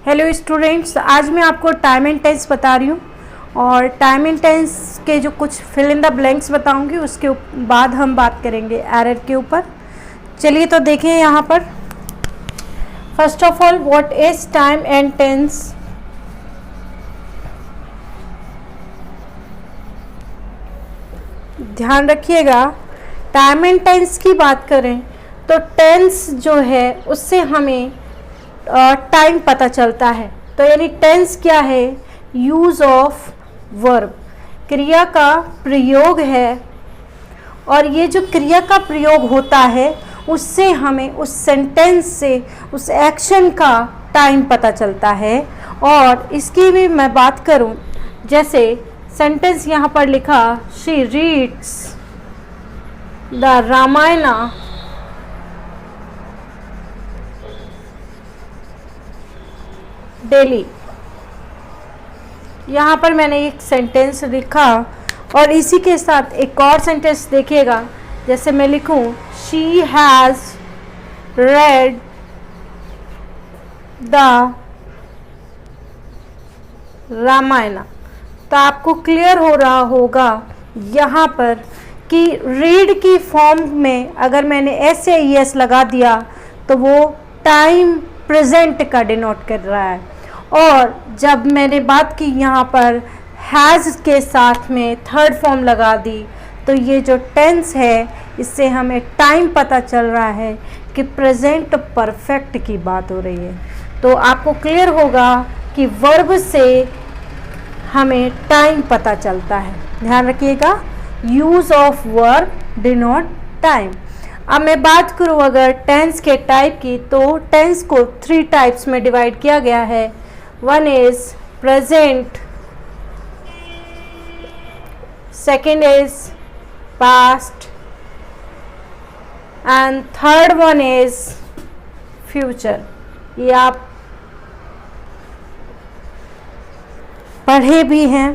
Hello students, आज मैं आपको टाइम एंड टेंस बता रही हूँ और टाइम एंड टेंस के जो कुछ फिल इन द ब्लैंक्स बताऊँगी उसके बाद हम बात करेंगे एरर के ऊपर। चलिए तो देखें यहाँ पर। First of all, what is time and tense? ध्यान रखिएगा, टाइम एंड टेंस की बात करें तो टेंस जो है उससे हमें टाइम पता चलता है। तो यानी टेंस क्या है? यूज़ ऑफ वर्ब, क्रिया का प्रयोग है। और ये जो क्रिया का प्रयोग होता है उससे हमें उस सेंटेंस से, उस एक्शन का टाइम पता चलता है। और इसकी भी मैं बात करूं, जैसे सेंटेंस यहाँ पर लिखा, she reads the Ramayana daily. यहाँ पर मैंने एक सेंटेंस लिखा और इसी के साथ एक और सेंटेंस देखिएगा। जैसे मैं लिखूं, she has read the Ramayana. तो आपको क्लियर हो रहा होगा यहाँ पर कि रीड की फॉर्म में अगर मैंने एस या ई एस लगा दिया तो वो टाइम प्रेजेंट का डिनोट कर रहा है। और जब मैंने बात की यहाँ पर हैज़ के साथ में थर्ड फॉर्म लगा दी तो ये जो टेंस है इससे हमें टाइम पता चल रहा है कि प्रेजेंट परफेक्ट की बात हो रही है। तो आपको क्लियर होगा कि वर्ब से हमें टाइम पता चलता है। ध्यान रखिएगा, use of verb denote time. अब मैं बात करूँ अगर टेंस के टाइप की, तो टेंस को 3 टाइप्स में डिवाइड किया गया है। One is present, second is past and third one is future. ये आप पढ़े भी हैं।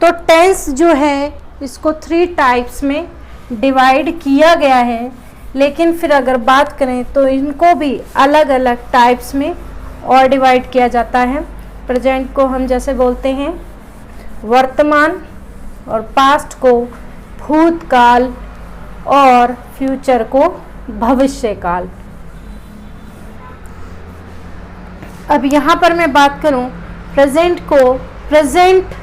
तो टेंस जो है इसको 3 टाइप्स में डिवाइड किया गया है, लेकिन फिर अगर बात करें तो इनको भी अलग अलग टाइप्स में और डिवाइड किया जाता है। प्रेजेंट को हम जैसे बोलते हैं वर्तमान, और पास्ट को भूतकाल, और फ्यूचर को भविष्यकाल। अब यहाँ पर मैं बात करूँ प्रेजेंट को, प्रेजेंट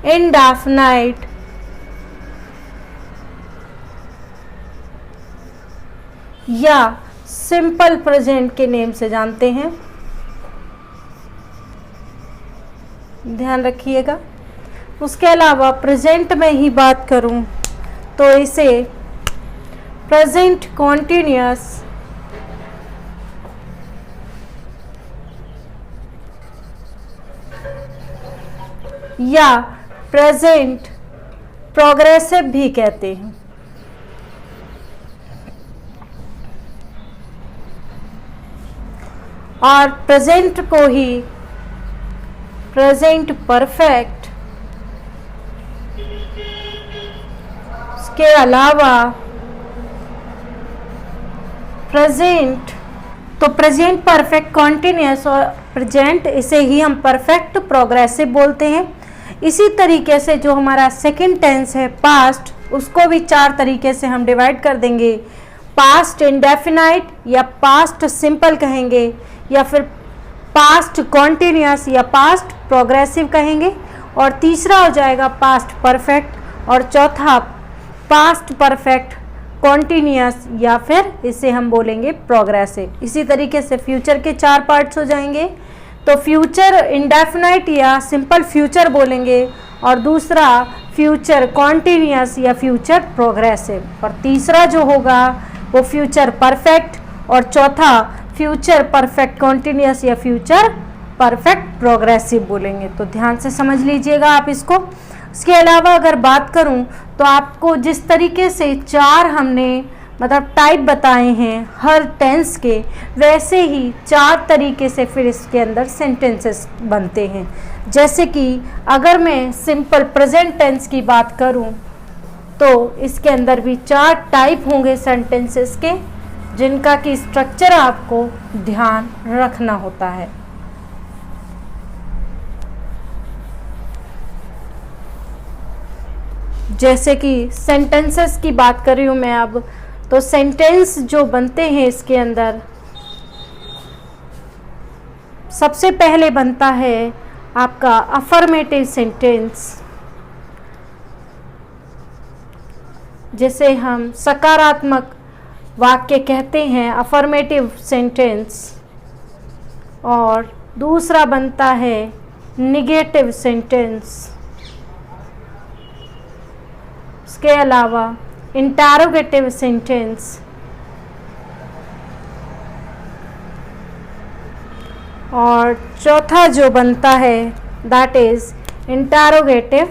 इंडेफिनाइट या सिंपल प्रेजेंट के नेम से जानते हैं। ध्यान रखिएगा। उसके अलावा प्रेजेंट में ही बात करूं तो इसे प्रेजेंट कॉन्टिन्यूअस या प्रेजेंट प्रोग्रेसिव भी कहते हैं। और प्रेजेंट को ही प्रेजेंट परफेक्ट, उसके अलावा प्रेजेंट, तो प्रेजेंट परफेक्ट कॉन्टिन्यूअस और प्रेजेंट, इसे ही हम परफेक्ट प्रोग्रेसिव बोलते हैं। इसी तरीके से जो हमारा सेकंड टेंस है पास्ट, उसको भी 4 तरीके से हम डिवाइड कर देंगे। पास्ट इंडेफिनाइट या पास्ट सिंपल कहेंगे, या फिर पास्ट कॉन्टिन्यूअस या पास्ट प्रोग्रेसिव कहेंगे, और तीसरा हो जाएगा पास्ट परफेक्ट, और चौथा पास्ट परफेक्ट कॉन्टिन्यूअस या फिर इसे हम बोलेंगे प्रोग्रेसिव। इसी तरीके से फ्यूचर के 4 पार्ट्स हो जाएंगे। तो फ्यूचर इंडेफिनाइट या सिंपल फ्यूचर बोलेंगे, और दूसरा फ्यूचर कॉन्टिन्यूअस या फ्यूचर प्रोग्रेसिव, और तीसरा जो होगा वो फ्यूचर परफेक्ट, और चौथा फ्यूचर परफेक्ट कॉन्टिन्यूअस या फ्यूचर परफेक्ट प्रोग्रेसिव बोलेंगे। तो ध्यान से समझ लीजिएगा आप इसको। इसके अलावा अगर बात करूं तो आपको जिस तरीके से 4 हमने मतलब टाइप बताए हैं हर टेंस के, वैसे ही 4 तरीके से फिर इसके अंदर सेंटेंसेस बनते हैं। जैसे कि अगर मैं सिंपल प्रेजेंट टेंस की बात करूं तो इसके अंदर भी 4 टाइप होंगे सेंटेंसेस के। जिनका कि स्ट्रक्चर आपको ध्यान रखना होता है। जैसे कि सेंटेंसेस की बात कर रही हूँ मैं अब, तो सेंटेंस जो बनते हैं इसके अंदर सबसे पहले बनता है आपका अफर्मेटिव सेंटेंस, जिसे हम सकारात्मक वाक्य कहते हैं, अफर्मेटिव सेंटेंस। और दूसरा बनता है निगेटिव सेंटेंस। इसके अलावा इंटरोगेटिव सेंटेंस और चौथा जो बनता है दैट इज इंटरोगेटिव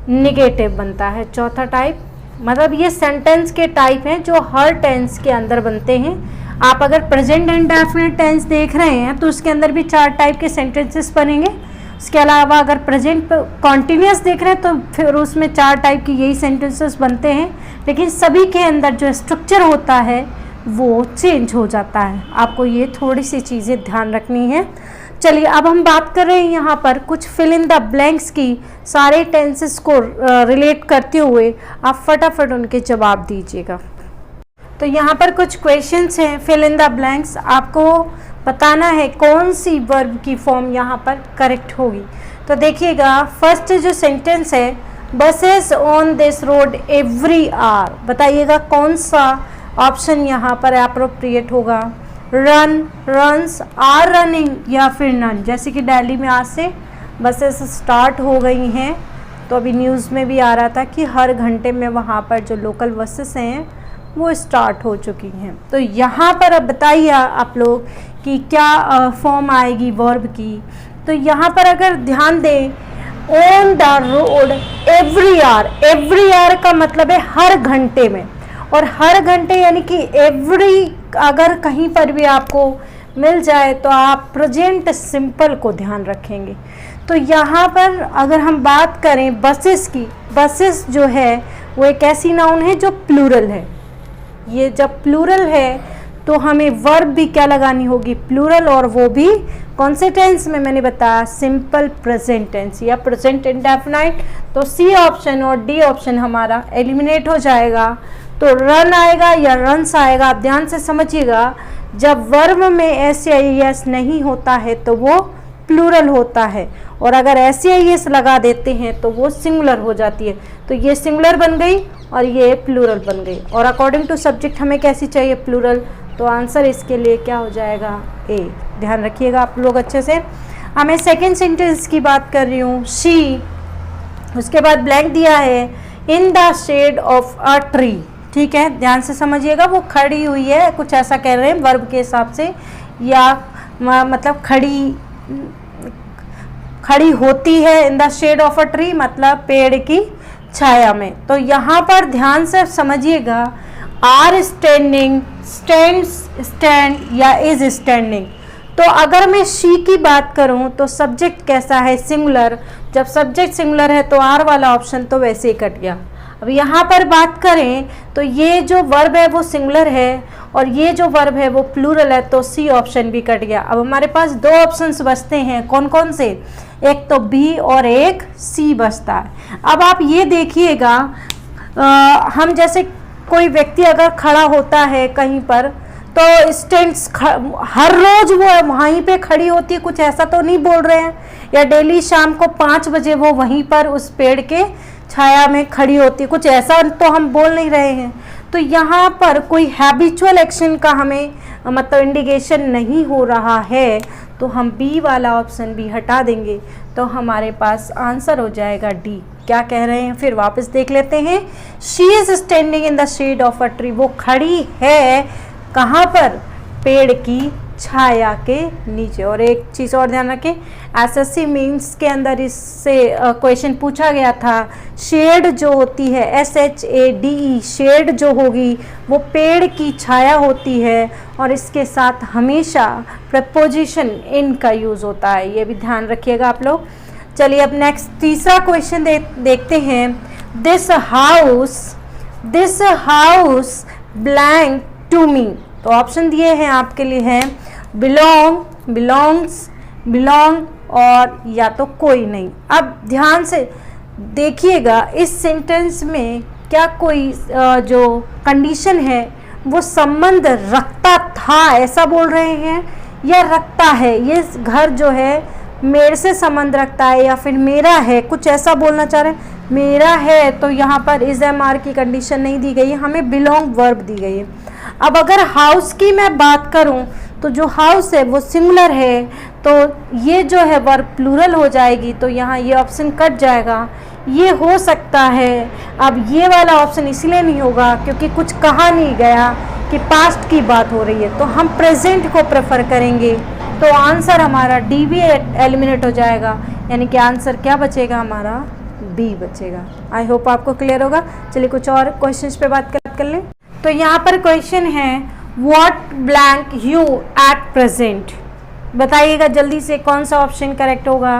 निगेटिव बनता है, चौथा टाइप। मतलब ये सेंटेंस के टाइप हैं जो हर टेंस के अंदर बनते हैं। आप अगर प्रेजेंट इंडेफिनिट टेंस देख रहे हैं तो उसके अंदर भी 4 टाइप के सेंटेंसेस बनेंगे। उसके अलावा अगर प्रेजेंट कॉन्टिन्यूस देख रहे हैं तो फिर उसमें 4 टाइप की यही सेंटेंसेस बनते हैं, लेकिन सभी के अंदर जो स्ट्रक्चर होता है वो चेंज हो जाता है। आपको ये थोड़ी सी चीज़ें ध्यान रखनी है। चलिए अब हम बात कर रहे हैं यहाँ पर कुछ फिल इन द ब्लैंक्स की, सारे टेंसेस को रिलेट करते हुए आप फटाफट उनके जवाब दीजिएगा। तो यहाँ पर कुछ क्वेश्चंस हैं, फिल इन द ब्लैंक्स। आपको बताना है कौन सी वर्ब की फॉर्म यहाँ पर करेक्ट होगी। तो देखिएगा, फर्स्ट जो सेंटेंस है, buses on this road every hour, बताइएगा कौन सा ऑप्शन यहाँ पर अप्रोप्रिएट होगा। रन, रन्स, आर रनिंग या फिर नन। जैसे कि दिल्ली में आज से बसेस स्टार्ट हो गई हैं, तो अभी न्यूज़ में भी आ रहा था कि हर घंटे में वहाँ पर जो लोकल बसेस हैं वो स्टार्ट हो चुकी हैं। तो यहाँ पर अब बताइए आप लोग कि क्या फॉर्म आएगी वर्ब की। तो यहाँ पर अगर ध्यान दें, on the road every hour, every hour का मतलब है हर घंटे में, और हर घंटे यानी कि एवरी अगर कहीं पर भी आपको मिल जाए तो आप प्रेजेंट सिंपल को ध्यान रखेंगे। तो यहाँ पर अगर हम बात करें बसेस की, बसेस जो है वो एक ऐसी नाउन है जो प्लूरल है। ये जब प्लूरल है तो हमें वर्ब भी क्या लगानी होगी, प्लूरल, और वो भी कौन से टेंस में, मैंने बताया सिंपल प्रेजेंट टेंस या प्रेजेंट इंडेफिनाइट। तो सी ऑप्शन और डी ऑप्शन हमारा एलिमिनेट हो जाएगा। तो रन आएगा या रन्स आएगा। आप ध्यान से समझिएगा, जब वर्ब में एस या एस नहीं होता है तो वो प्लूरल होता है, और अगर एस या एस लगा देते हैं तो वो सिंगुलर हो जाती है। तो ये सिंगुलर बन गई और ये प्लूरल बन गई। और अकॉर्डिंग टू सब्जेक्ट हमें कैसी चाहिए, प्लूरल। तो आंसर इसके लिए क्या हो जाएगा, ए। ध्यान रखिएगा आप लोग अच्छे से। मैं सेकेंड सेंटेंस की बात कर रही हूँ, शी, उसके बाद ब्लैंक दिया है, in the shade of a tree. ठीक है, ध्यान से समझिएगा, वो खड़ी हुई है, कुछ ऐसा कह रहे हैं वर्ब के हिसाब से, या मतलब खड़ी होती है। In the shade of a tree मतलब पेड़ की छाया में। तो यहाँ पर ध्यान से समझिएगा, आर स्टैंडिंग, स्टैंड्स, स्टैंड या इज स्टैंडिंग। तो अगर मैं शी की बात करूं तो सब्जेक्ट कैसा है, सिंगुलर। जब सब्जेक्ट सिंगुलर है तो आर वाला ऑप्शन तो वैसे ही कट गया। अब यहाँ पर बात करें तो ये जो वर्ब है वो सिंगुलर है और ये जो वर्ब है वो प्लूरल है, तो सी ऑप्शन भी कट गया। अब हमारे पास 2 ऑप्शंस बचते हैं, कौन कौन से, एक तो बी और एक सी बचता है। अब आप ये देखिएगा, हम जैसे कोई व्यक्ति अगर खड़ा होता है कहीं पर, तो स्टैंड्स हर रोज वो वहीं पे खड़ी होती है, कुछ ऐसा तो नहीं बोल रहे हैं, या डेली शाम को 5 बजे वो वहीं पर उस पेड़ के छाया में खड़ी होती है, कुछ ऐसा तो हम बोल नहीं रहे हैं। तो यहाँ पर कोई हैबिचुअल एक्शन का हमें मतलब इंडिकेशन नहीं हो रहा है, तो हम बी वाला ऑप्शन भी हटा देंगे, तो हमारे पास आंसर हो जाएगा डी। क्या कह रहे हैं फिर वापस देख लेते हैं। She is standing in the shade of a tree, वो खड़ी है कहाँ पर, पेड़ की छाया के नीचे। और एक चीज़ और ध्यान रखें, एसएससी मीन्स के अंदर इससे क्वेश्चन पूछा गया था, शेड जो होती है SHADE, शेड जो होगी वो पेड़ की छाया होती है, और इसके साथ हमेशा प्रपोजिशन इन का यूज़ होता है, ये भी ध्यान रखिएगा आप लोग। चलिए अब नेक्स्ट तीसरा क्वेश्चन देखते हैं। This house this house blank to me. तो ऑप्शन दिए हैं आपके लिए हैं बिलोंग, बिलोंग्स, बिलोंग और या तो कोई नहीं। अब ध्यान से देखिएगा इस सेंटेंस में क्या कोई जो कंडीशन है वो संबंध रखता था ऐसा बोल रहे हैं या रखता है, ये घर जो है मेरे से संबंध रखता है या फिर मेरा है, कुछ ऐसा बोलना चाह रहे हैं। मेरा है तो यहाँ पर इज एम आर की कंडीशन नहीं दी गई है, हमें बिलोंग वर्ब दी गई है। अब अगर हाउस की मैं बात करूँ तो जो हाउस है वो सिंगुलर है, तो ये जो है वर्ब प्लूरल हो जाएगी, तो यहाँ ये ऑप्शन कट जाएगा। ये हो सकता है, अब ये वाला ऑप्शन इसलिए नहीं होगा क्योंकि कुछ कहा नहीं गया कि पास्ट की बात हो रही है, तो हम प्रेजेंट को प्रेफर करेंगे। तो आंसर हमारा डी भी एलिमिनेट हो जाएगा, यानी कि आंसर क्या बचेगा हमारा, बी बचेगा। आई होप आपको क्लियर होगा। चलिए कुछ और क्वेश्चंस पे बात कर लें। तो यहाँ पर क्वेश्चन है what blank you at present. बताइएगा जल्दी से कौन सा ऑप्शन करेक्ट होगा।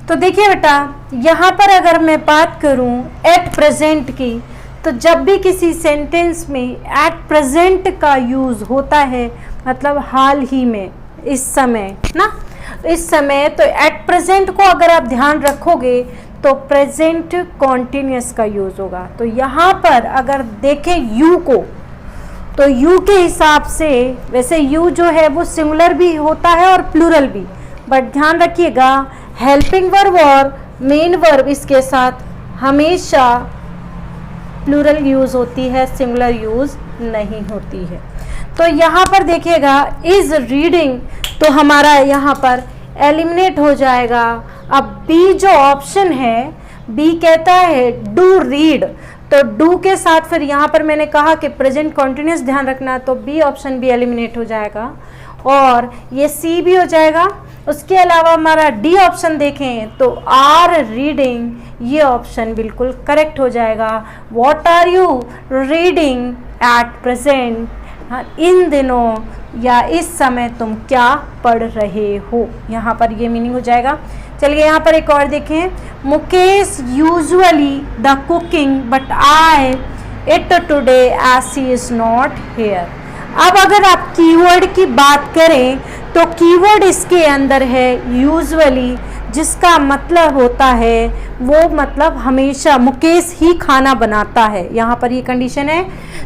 तो देखिए बेटा, यहाँ पर अगर मैं बात करूँ एट प्रेजेंट की, तो जब भी किसी सेंटेंस में एट प्रेजेंट का यूज़ होता है मतलब हाल ही में, इस समय ना, इस समय, तो एट प्रेजेंट को अगर आप ध्यान रखोगे तो प्रेजेंट कॉन्टिन्यूस का यूज़ होगा। तो यहाँ पर अगर देखें यू को, तो यू के हिसाब से वैसे यू जो है वो सिंगुलर भी होता है और प्लूरल भी, बट ध्यान रखिएगा हेल्पिंग वर्ब और मेन वर्ब इसके साथ हमेशा प्लूरल यूज़ होती है, सिंगुलर यूज़ नहीं होती है। तो यहाँ पर देखिएगा इज रीडिंग, तो हमारा यहाँ पर एलिमिनेट हो जाएगा। अब बी जो ऑप्शन है, बी कहता है डू रीड, तो डू के साथ फिर यहाँ पर मैंने कहा कि प्रेजेंट कॉन्टिन्यूस ध्यान रखना, तो बी ऑप्शन भी एलिमिनेट हो जाएगा और ये सी भी हो जाएगा। उसके अलावा हमारा डी ऑप्शन देखें तो आर रीडिंग, ये ऑप्शन बिल्कुल करेक्ट हो जाएगा। What are you reading at present, इन दिनों या इस समय तुम क्या पढ़ रहे हो, यहाँ पर ये मीनिंग हो जाएगा। चलिए यहाँ पर एक और देखें, Mukesh usually the cooking but I it today as he is not here. अब अगर आप कीवर्ड की बात करें तो कीवर्ड इसके अंदर है यूजुअली, जिसका मतलब होता है वो मतलब हमेशा मुकेश ही खाना बनाता है, यहाँ पर ये कंडीशन है।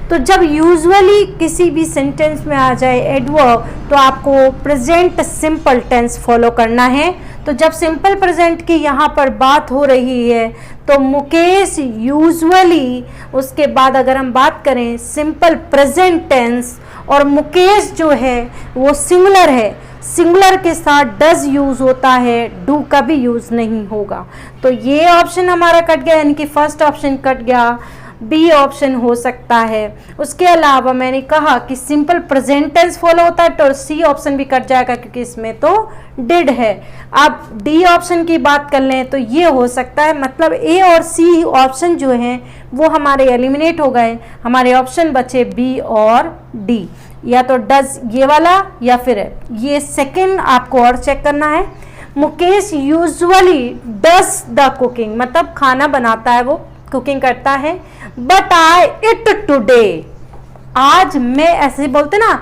तो जब यूजुअली किसी भी सेंटेंस में आ जाए एडवर्ब तो आपको प्रेजेंट सिंपल टेंस फॉलो करना है। तो जब सिंपल प्रेजेंट की यहाँ पर बात हो रही है तो मुकेश यूजुअली, उसके बाद अगर हम बात करें सिंपल प्रेजेंट टेंस और मुकेश जो है वो सिंगुलर है, सिंगुलर के साथ डज यूज होता है, डू का भी यूज नहीं होगा। तो ये ऑप्शन हमारा कट गया, यानी कि फर्स्ट ऑप्शन कट गया, बी ऑप्शन हो सकता है। उसके अलावा मैंने कहा कि सिंपल प्रेजेंट टेंस फॉलो होता है तो सी ऑप्शन भी कट जाएगा क्योंकि इसमें तो डिड है। अब डी ऑप्शन की बात कर लें तो ये हो सकता है, मतलब ए और सी ऑप्शन जो हैं वो हमारे एलिमिनेट हो गए, हमारे ऑप्शन बचे बी और डी, या तो डज ये वाला या फिर ये सेकंड आपको और चेक करना है। Mukesh usually does the cooking, मतलब खाना बनाता है, वो कुकिंग करता है, बट आई इट टुडे, आज मैं, ऐसे बोलते ना,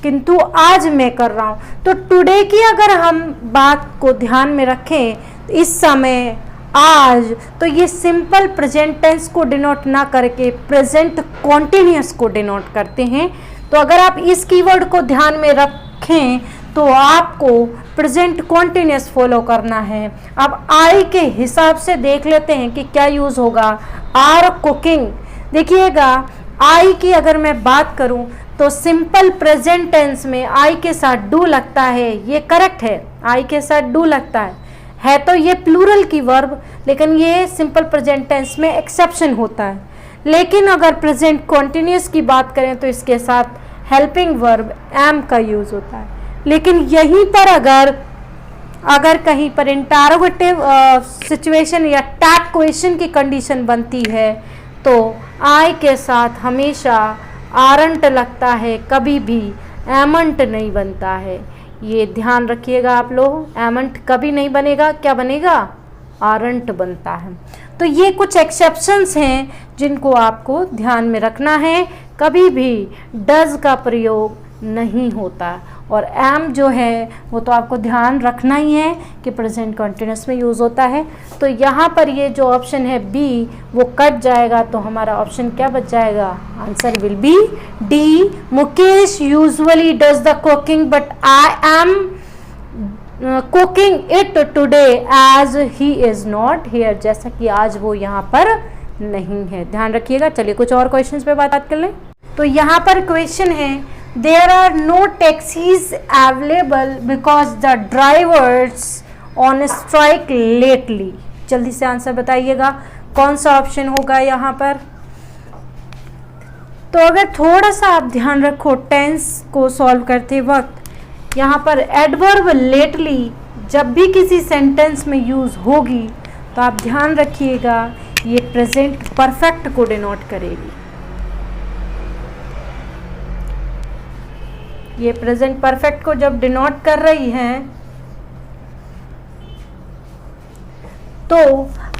किंतु आज मैं कर रहा हूं। तो टुडे की अगर हम बात को ध्यान में रखें, इस समय, आज, तो ये सिंपल प्रेजेंट टेंस को डिनोट ना करके प्रेजेंट कॉन्टिन्यूस को डिनोट करते हैं। तो अगर आप इस कीवर्ड को ध्यान में रखें तो आपको प्रेजेंट कॉन्टिन्यूस फॉलो करना है। अब आई के हिसाब से देख लेते हैं कि क्या यूज होगा। आर कुकिंग, देखिएगा आई की अगर मैं बात करूं तो सिंपल प्रेजेंट टेंस में आई के साथ डू लगता है, ये करेक्ट है, आई के साथ डू लगता है तो ये प्लूरल की वर्ब, लेकिन ये सिंपल प्रेजेंट टेंस में एक्सेप्शन होता है। लेकिन अगर प्रेजेंट कॉन्टिन्यूस की बात करें तो इसके साथ हेल्पिंग वर्ब एम का यूज होता है। लेकिन यहीं पर अगर कहीं पर इंटरोगेटिव सिचुएशन या टैग क्वेश्चन की कंडीशन बनती है तो आई के साथ हमेशा आरंट लगता है, कभी भी एमंट नहीं बनता है। ये ध्यान रखिएगा आप लोग, एमंट कभी नहीं बनेगा, क्या बनेगा, आरंट बनता है। तो ये कुछ एक्सेप्शंस हैं जिनको आपको ध्यान में रखना है। कभी भी डज का प्रयोग नहीं होता, और एम जो है वो तो आपको ध्यान रखना ही है कि प्रेजेंट कंटिन्यूअस में यूज़ होता है। तो यहाँ पर ये जो ऑप्शन है बी वो कट जाएगा, तो हमारा ऑप्शन क्या बच जाएगा? Answer will be D. Mukesh usually does the cooking but I am cooking it today as he is not here, जैसा कि आज वो यहाँ पर नहीं है। ध्यान रखिएगा। चलिए कुछ और क्वेश्चंस पे बात कर लें। तो यहाँ पर क्वेश्चन है there are no taxis available because the drivers on strike lately. जल्दी से आंसर बताइएगा कौन सा ऑप्शन होगा यहाँ पर। तो अगर थोड़ा सा आप ध्यान रखो टेंस को सॉल्व करते वक्त, यहाँ पर एडवर्ब लेटली जब भी किसी सेंटेंस में यूज होगी तो आप ध्यान रखिएगा ये प्रेजेंट परफेक्ट को डिनोट करेगी। ये प्रेजेंट परफेक्ट को जब डिनोट कर रही है तो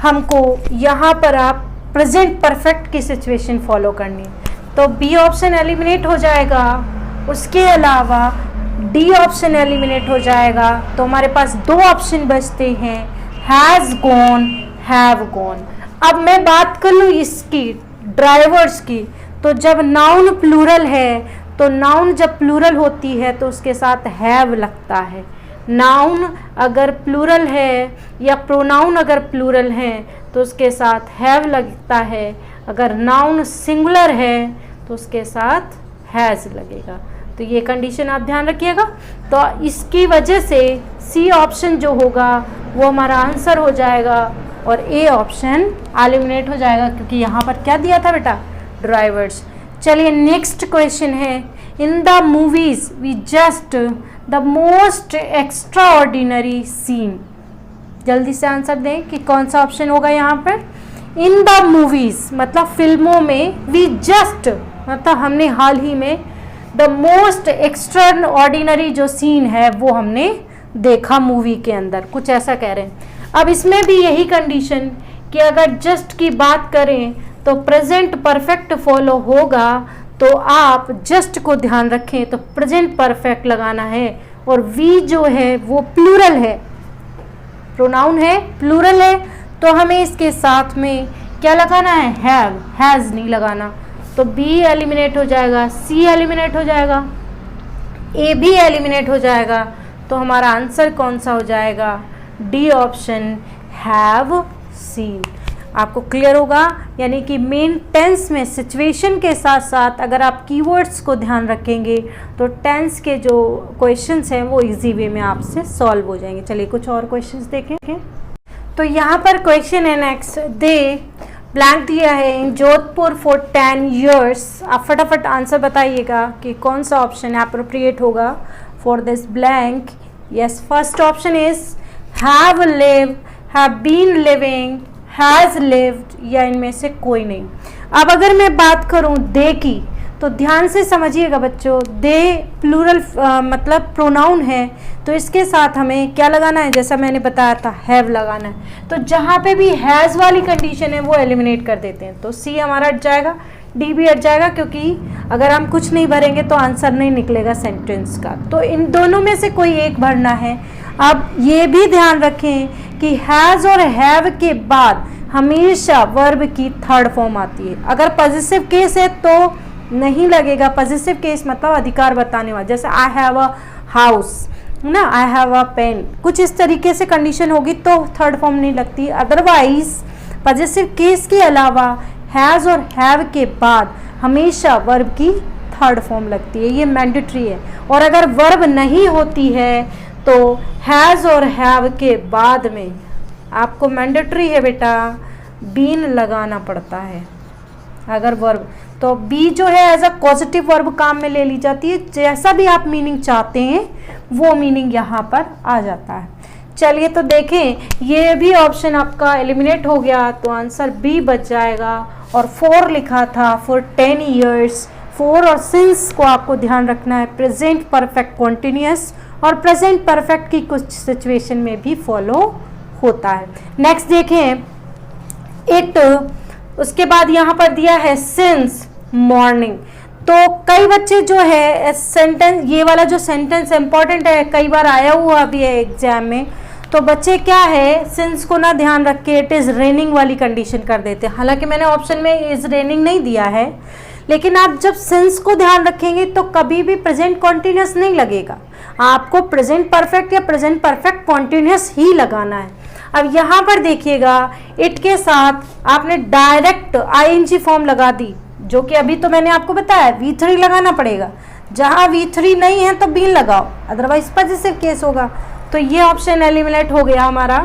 हमको यहाँ पर आप प्रेजेंट परफेक्ट की सिचुएशन फॉलो करनी है। तो बी ऑप्शन एलिमिनेट हो जाएगा, उसके अलावा डी ऑप्शन एलिमिनेट हो जाएगा। तो हमारे पास दो ऑप्शन बचते हैं, हैज़ गॉन, हैव गॉन। अब मैं बात कर लूँ इसकी ड्राइवर्स की, तो जब नाउन प्लूरल है तो नाउन जब प्लूरल होती है तो उसके साथ हैव लगता है। नाउन अगर प्लूरल है या प्रोनाउन अगर प्लूरल है तो उसके साथ हैव लगता है। अगर नाउन सिंगुलर है तो उसके साथ हैज़ लगेगा। तो ये कंडीशन आप ध्यान रखिएगा। तो इसकी वजह से सी ऑप्शन जो होगा वो हमारा आंसर हो जाएगा और ए ऑप्शन एलिमिनेट हो जाएगा, क्योंकि यहाँ पर क्या दिया था बेटा? ड्राइवर्स। चलिए नेक्स्ट क्वेश्चन है, in the movies we just the most extraordinary scene. जल्दी से आंसर दें कि कौन सा ऑप्शन होगा यहाँ पर। इन द मूवीज मतलब फिल्मों में, वी जस्ट मतलब हमने हाल ही में, द मोस्ट एक्स्ट्रा ऑर्डिनरी जो सीन है वो हमने देखा मूवी के अंदर, कुछ ऐसा कह रहे हैं। अब इसमें भी यही कंडीशन कि अगर जस्ट की बात करें तो प्रेजेंट परफेक्ट फॉलो होगा, तो आप जस्ट को ध्यान रखें तो प्रेजेंट परफेक्ट लगाना है। और वी जो है वो प्लूरल है, प्रोनाउन है, प्लूरल है, तो हमें इसके साथ में क्या लगाना है? हैव, हैज़ नहीं लगाना। तो बी एलिमिनेट हो जाएगा, सी एलिमिनेट हो जाएगा, ए भी एलिमिनेट हो जाएगा। तो हमारा आंसर कौन सा हो जाएगा? D option, have seen. आपको क्लियर होगा, यानी कि मेन टेंस में सिचुएशन के साथ साथ अगर आप कीवर्ड्स को ध्यान रखेंगे तो टेंस के जो क्वेश्चंस हैं वो इजी वे में आपसे सॉल्व हो जाएंगे। चलिए कुछ और क्वेश्चंस देखें। तो यहाँ पर क्वेश्चन है नेक्स्ट, दे ब्लैंक दिया है इन जोधपुर फॉर 10 years। आप फटाफट आंसर बताइएगा कि कौन सा ऑप्शन एप्रोप्रिएट होगा for this blank. Yes, first option is have live, have been living, has lived, या इनमें से कोई नहीं। अब अगर मैं बात करूं दे की, तो ध्यान से समझिएगा बच्चों, दे प्लूरल मतलब प्रोनाउन है, तो इसके साथ हमें क्या लगाना है? जैसा मैंने बताया था, हैव लगाना है। तो जहाँ पे भी हैज़ वाली कंडीशन है वो एलिमिनेट कर देते हैं। तो सी हमारा हट जाएगा, डी भी हट जाएगा, क्योंकि अगर हम कुछ नहीं भरेंगे तो आंसर नहीं निकलेगा सेंटेंस का। तो इन दोनों में से कोई एक भरना है। अब ये भी ध्यान रखें कि हैज़ और हैव के बाद हमेशा वर्ब की थर्ड फॉर्म आती है। अगर पॉजिटिव केस है तो नहीं लगेगा। पॉजिटिव केस मतलब अधिकार बताने वाला, जैसे आई हैव अ हाउस ना, आई हैव अ पेन, कुछ इस तरीके से कंडीशन होगी तो थर्ड फॉर्म नहीं लगती। अदरवाइज पॉजिटिव केस के अलावा हैज़ और हैव के बाद हमेशा वर्ब की थर्ड फॉर्म लगती है, ये मैंडेटरी है। और अगर वर्ब नहीं होती है तो हैज़ और हैव के बाद में आपको मैंडेटरी है बेटा बीन लगाना पड़ता है अगर वर्ब। तो बी जो है एज अ पॉजिटिव वर्ब काम में ले ली जाती है, जैसा भी आप मीनिंग चाहते हैं वो मीनिंग यहाँ पर आ जाता है। चलिए तो देखें, ये भी ऑप्शन आपका एलिमिनेट हो गया, तो आंसर बी बच जाएगा। और 4 लिखा था फॉर 10 years। 4 और सिंस को आपको ध्यान रखना है, प्रेजेंट परफेक्ट कॉन्टिन्यूअस और प्रेजेंट परफेक्ट की कुछ सिचुएशन में भी फॉलो होता है। नेक्स्ट देखें, इट, उसके बाद यहाँ पर दिया है सिंस मॉर्निंग। तो कई बच्चे जो है सेंटेंस, ये वाला जो सेंटेंस इंपॉर्टेंट है, कई बार आया हुआ भी है एग्जाम में, तो बच्चे क्या है सिंस को ना ध्यान रख के इट इज़ रेनिंग वाली कंडीशन कर देते हैं। हालांकि मैंने ऑप्शन में इज रेनिंग नहीं दिया है, लेकिन आप जब सिंस को ध्यान रखेंगे तो कभी भी प्रेजेंट कॉन्टिन्यूस नहीं लगेगा, आपको प्रेजेंट परफेक्ट या प्रेजेंट परफेक्ट कॉन्टिन्यूस ही लगाना है। अब यहाँ पर देखिएगा इट के साथ आपने डायरेक्ट आईएनजी फॉर्म लगा दी, जो कि अभी तो मैंने आपको बताया V3 लगाना पड़ेगा, जहाँ V3 नहीं है तो बीन लगाओ, अदरवाइज पॉजिटिव केस होगा। तो ये ऑप्शन एलिमिनेट हो गया हमारा।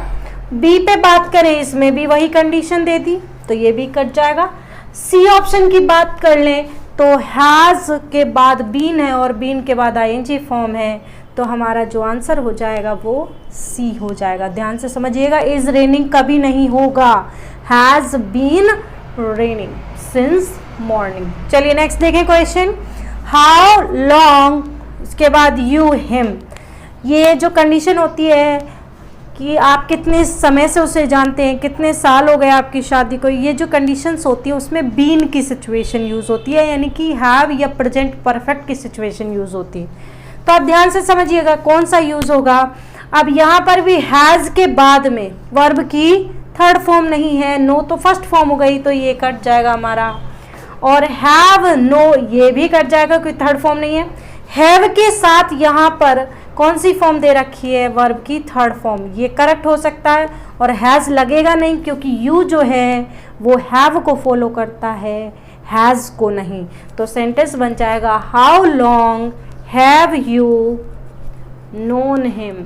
बी पे बात करें, इसमें भी वही कंडीशन दे दी तो ये भी कट जाएगा। सी ऑप्शन की बात कर लें तो हैज़ के बाद बीन है और बीन के बाद आईएनजी फॉर्म है, तो हमारा जो आंसर हो जाएगा वो सी हो जाएगा। ध्यान से समझिएगा, इज रेनिंग कभी नहीं होगा, has been raining since morning. चलिए नेक्स्ट देखें क्वेश्चन, हाउ लॉन्ग, उसके बाद यू हिम। ये जो कंडीशन होती है कि आप कितने समय से उसे जानते हैं, कितने साल हो गए आपकी शादी को, ये जो कंडीशंस होती है उसमें बीन की सिचुएशन यूज़ होती है, यानी कि हैव या प्रेजेंट परफेक्ट की सिचुएशन यूज़ होती है। तो आप ध्यान से समझिएगा कौन सा यूज़ होगा। अब यहाँ पर भी हैज़ के बाद में वर्ब की थर्ड फॉर्म नहीं है, नो तो फर्स्ट फॉर्म हो गई, तो ये कट जाएगा हमारा। और हैव नो ये भी कट जाएगा क्योंकि थर्ड फॉर्म नहीं है। हैव के साथ यहाँ पर कौन सी फॉर्म दे रखी है, वर्ब की थर्ड फॉर्म, ये करेक्ट हो सकता है। और हैज़ लगेगा नहीं क्योंकि यू जो है वो हैव को फॉलो करता है, हैज़ को नहीं। तो सेंटेंस बन जाएगा how long have you known him.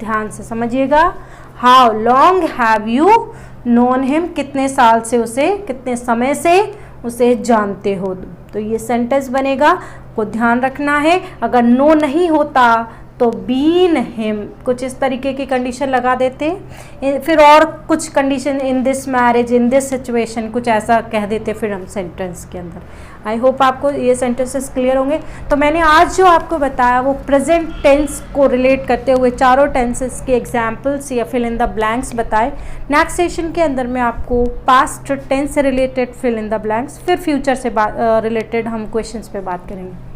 ध्यान से समझिएगा, how long have you known him, कितने साल से उसे, कितने समय से उसे जानते हो। तो ये सेंटेंस बनेगा, को ध्यान रखना है। अगर नो नहीं होता तो बीन हिम, कुछ इस तरीके की कंडीशन लगा देते, फिर और कुछ condition in this marriage, in this situation, कुछ ऐसा कह देते फिर हम सेंटेंस के अंदर। आई होप आपको ये सेंटेंसेस क्लियर होंगे। तो मैंने आज जो आपको बताया वो प्रेजेंट टेंस को रिलेट करते हुए चारों टेंसेस के एग्जाम्पल्स या फिल इन द ब्लैंक्स बताए। नेक्स्ट सेशन के अंदर मैं आपको पास्ट टेंस से related fill in the blanks, फिर फ्यूचर से रिलेटेड हम क्वेश्चंस पे बात करेंगे।